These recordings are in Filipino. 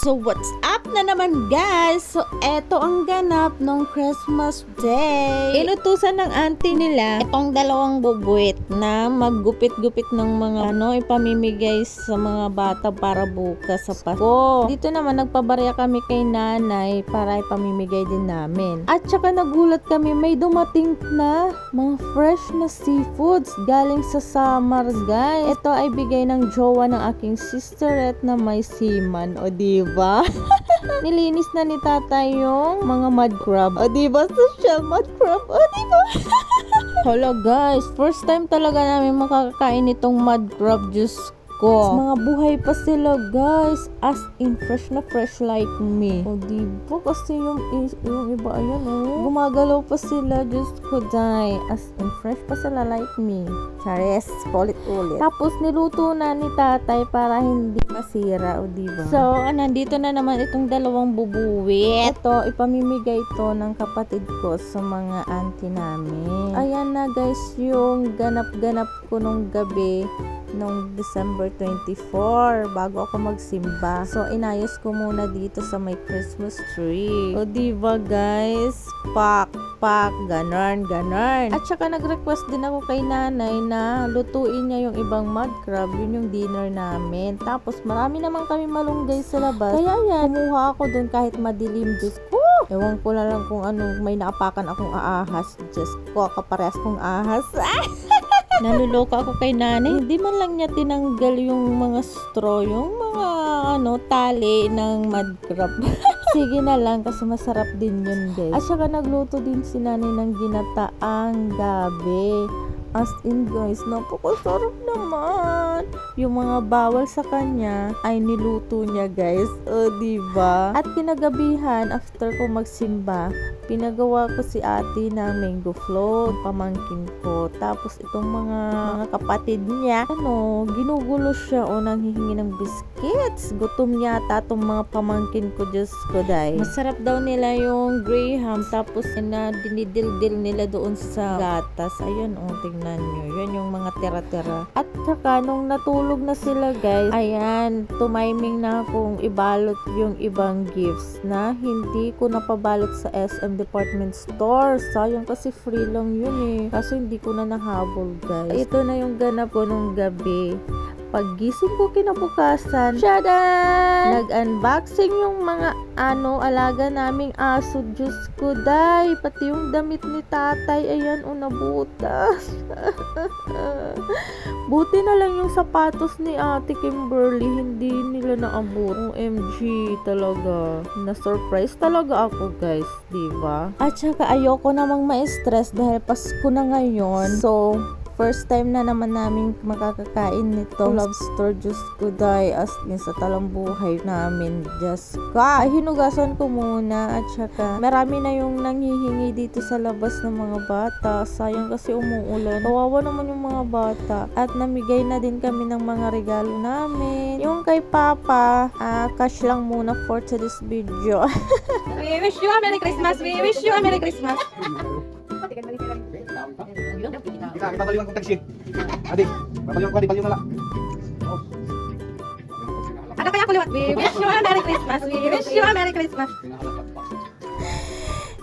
So what's up na naman guys? So eto ang ganap ng Christmas Day. Inutusan ng auntie nila itong dalawang bubuit na maggupit-gupit ng mga ipamimigay sa mga bata para bukas sa Pasko. Dito naman nagpabarya kami kay nanay para ipamimigay din namin. At saka nagulat kami, may dumating na mga fresh na seafoods galing sa Samars guys. Ito ay bigay ng jowa ng aking sisterette na may seaman. O diba? Nilinis na ni tatay yung mga mud crab. O diba? Social mud crab. O diba? Hala guys, first time talaga namin makakain itong mud crab. Diyos ko. Mga buhay pa sila guys. As in fresh na fresh like me. O diba? Kasi yung iba ayan gumagalaw pa sila. Diyos ko day. As in fresh pa sila like me. Chares. Ulit. Tapos niluto na ni tatay para hindi masira. O diba? So, nandito na naman itong dalawang bubuwit. Ito, ipamimigay ito ng kapatid ko sa mga auntie namin. Ayan na guys yung ganap-ganap ko nung gabi nung December 24 bago ako magsimba. So, inayos ko muna dito sa may Christmas tree. O, diba guys? Pak, ganon. At saka nag-request din ako kay nanay na lutuin niya yung ibang mud crab. Yun yung dinner namin. Tapos, marami naman kami malunggay sa labas. Kaya yan, kumuha ako dun kahit madilim. Diyos ko! Ewan ko na lang kung may naapakan akong aahas. Diyos ko, kaparehas kong ahas. Naluloka ako kay nanay. Hindi man lang niya tinanggal yung mga straw, yung mga tali ng mud crab. Sige na lang kasi masarap din yun guys. At saka nagluto din si nanay ng ginataang gabi. As in guys, napakasarap naman. Yung mga bawal sa kanya ay niluto niya guys. O diba? At kinagabihan after ko magsimba, pinagawa ko si ate ng mango float, pamangkin ko. Tapos itong mga kapatid niya, ginugulo siya o nanghihingi ng biscuits. Gutom yata itong mga pamangkin ko, Diyos ko day. Masarap daw nila yung graham. Tapos dinidildil nila doon sa gatas. Ayun, tingnan nyo. Yan yung mga tira-tira. At saka, nung natulog na sila guys, ayan, tumiming na akong ibalot yung ibang gifts na hindi ko napabalot sa SM department store. Sayang kasi free lang yun Kaso hindi ko na nahabol guys. Ito na yung ganap ko nung gabi. Paggising ko kinabukasan, shadan! Nag-unboxing yung mga alaga naming aso. Diyos ko day, pati yung damit ni tatay, ayan nabutas. Buti na lang yung sapatos ni ate Kimberly, hindi nila naabot. OMG talaga. Na-surprise talaga ako guys, diba? At saka ayoko namang ma-stress dahil Pasko na ngayon. So, first time na naman namin makakakain nito lobster. Diyos ko day, as in sa talambuhay namin. Diyos ko. Hinugasan ko muna. At saka marami na yung nanghihingi dito sa labas ng mga bata. Sayang kasi umuulan. Kawawa naman yung mga bata. At namigay na din kami ng mga regalo namin. Yung kay Papa, cash lang muna for today's video. We wish you a Merry Christmas. We wish you a Merry Christmas. Ipabaliwan kong taxi. Adik, babaliwan ko, baliwan na lang. Ano kaya kuliwat? We wish you a Merry Christmas. We wish you a Merry Christmas.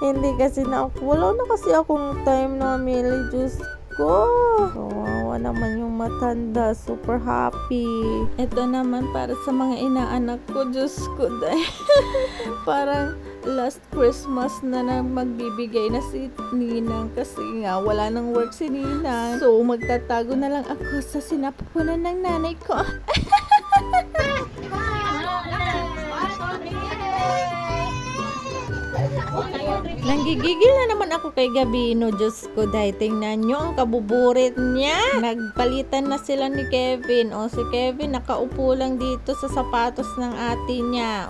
Hindi kasi wala na kasi akong time na mamili. Diyos ko. Kawawa naman yung matanda. Super happy. Ito naman para sa mga inaanak ko. Diyos ko dahil. Parang last Christmas na magbibigay na si Ninang kasi nga wala nang work si Ninang. So magtatago na lang ako sa sinapupunan ng nanay ko. Nanggigigil na naman ako kay Gabino. Diyos ko dahil tingnan nyo ang kabuburit niya. Nagpalitan na sila ni Kevin. Si Kevin nakaupo lang dito sa sapatos ng ate niya.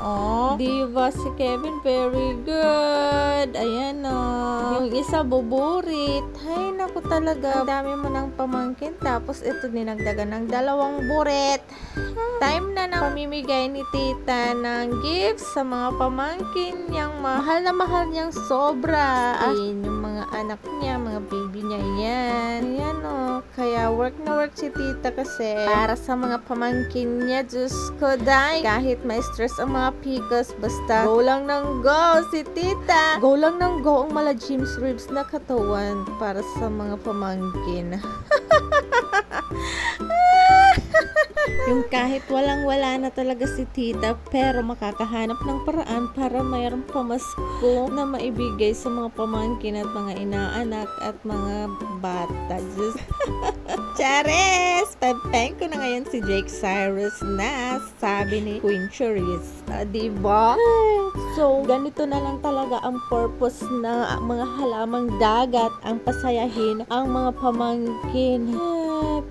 Diba si Kevin very good. Ayan yung isa buburit. Hay naku talaga. Ang dami mo ng pamangkin. Tapos ito dinagdagan ng dalawang burit. Time na pamimigay ni tita ng gifts sa mga pamangkin niyang mahal na mahal niyang sobra. Yung mga mga anak niya, mga baby niya yan. Ayan o. Kaya work na work si tita kasi para sa mga pamangkin niya. Diyos ko, day. Kahit may stress ang mga pikas, basta go lang ng go si tita. Go lang ng go ang mala James ribs na katawan para sa mga pamangkin. Yung kahit walang-wala na talaga si tita pero makakahanap ng paraan para mayroong pamasko na maibigay sa mga pamangkin at mga inaanak at mga bata. Just Charis! Pepeng ko na ngayon si Jake Cyrus na sabi ni Queen Charisse. Diba? So, ganito na lang talaga ang purpose na mga halamang dagat ang pasayahin ang mga pamangkin.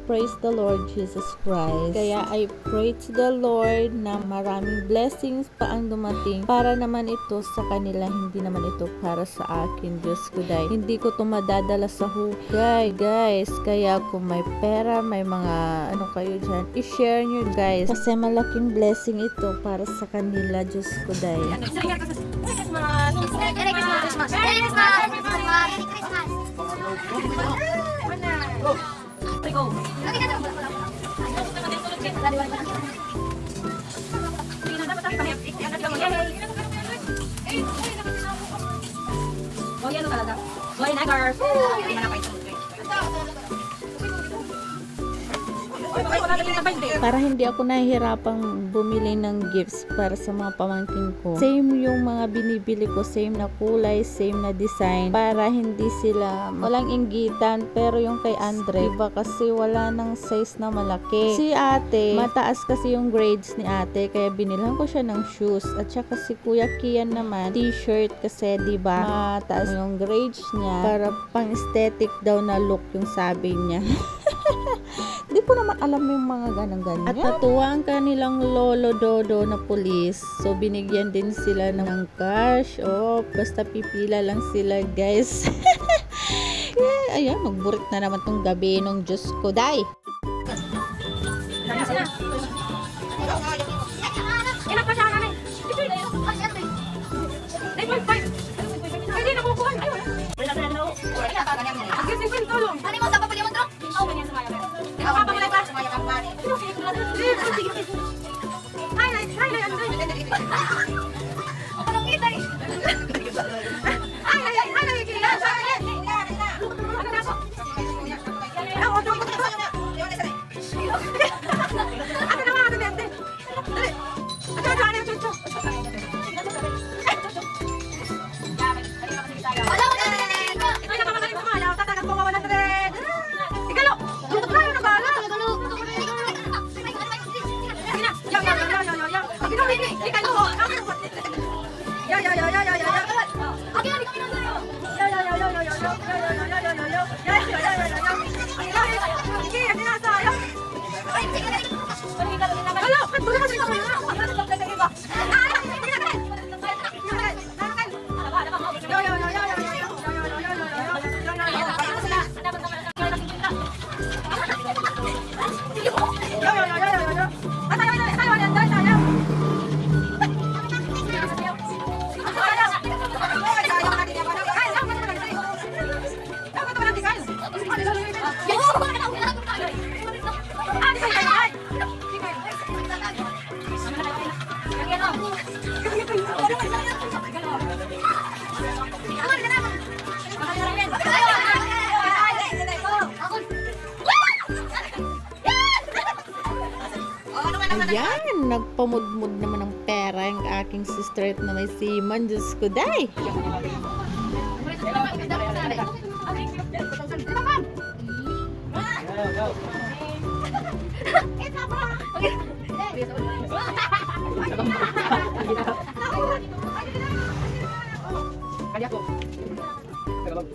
Praise the Lord Jesus Christ. Kaya I pray to the Lord na maraming blessings pa ang dumating para naman ito sa kanila, hindi naman ito para sa akin. Diyos ko, day. Hindi ko ito madadala sa hugay, guys. Kaya kung may pera, may mga ano kayo dyan, i-share nyo, guys. Kasi malaking blessing ito para sa kanila. Diyos ko, day. Merry Christmas! Merry Christmas! Merry Christmas! Go! Oh, yan talaga. Boy, nagars. Para hindi ako nahihirapang bumili ng gifts para sa mga pamangkin ko. Same yung mga binibili ko, same na kulay, same na design, para hindi sila walang inggitan. Pero yung kay Andre, iba kasi wala ng size na malaki. Si ate, mataas kasi yung grades ni ate, kaya binilhan ko siya ng shoes. At saka si Kuya Kian naman, t-shirt kasi diba, mataas yung grades niya, para pang aesthetic daw na look yung sabi niya. Di ko naman alam yung mga ganang-ganyan. At natuwa ang kanilang lolo dodo na pulis. So, binigyan din sila ng cash. Oh, basta pipila lang sila, guys. Kaya, ayan, nagburit na naman tong gabi nung Diyos ko, day. Ilan pa siya namin? Hindi na kukuhan. Wala na no. Agising tulong. Ano mo sa papuli mo tro? Oh, ganyan sa maya. Ikaw pa pala ba? Maya ka pa. Hi, Anong kita eh? Ay, kailan sa akin? Ano na po? Ako, ito. Ano naman ako bente? Dali. Ano yung chucho? Ayan, nagpamudmud naman ng pera yung aking sister na may siman. Diyos ko, day. Kaya ko. Teka lang.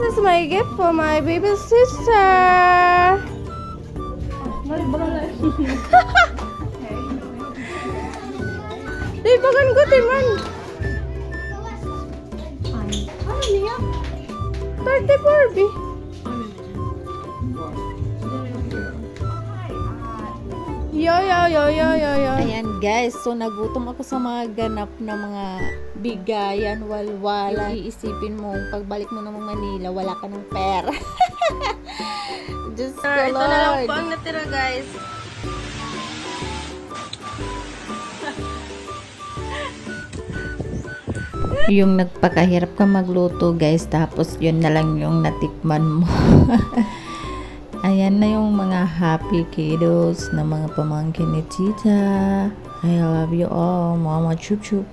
This is my gift for my baby sister. Di bagan ko timan. Ano niya? 34 B. Ayan guys, so nagutom ako sa mga ganap na mga bigayan, walwala. Iisipin mo, pagbalik mo ng Manila, wala ka ng pera. Diyos ko, Lord. Ito na lang po ang natira, guys. Yung nagpakahirap ka magluto guys, tapos yun na lang yung natikman mo. Ayan na yung mga happy kiddos na mga pamangkin ni Tita. I love you all, Mama Chup Chup.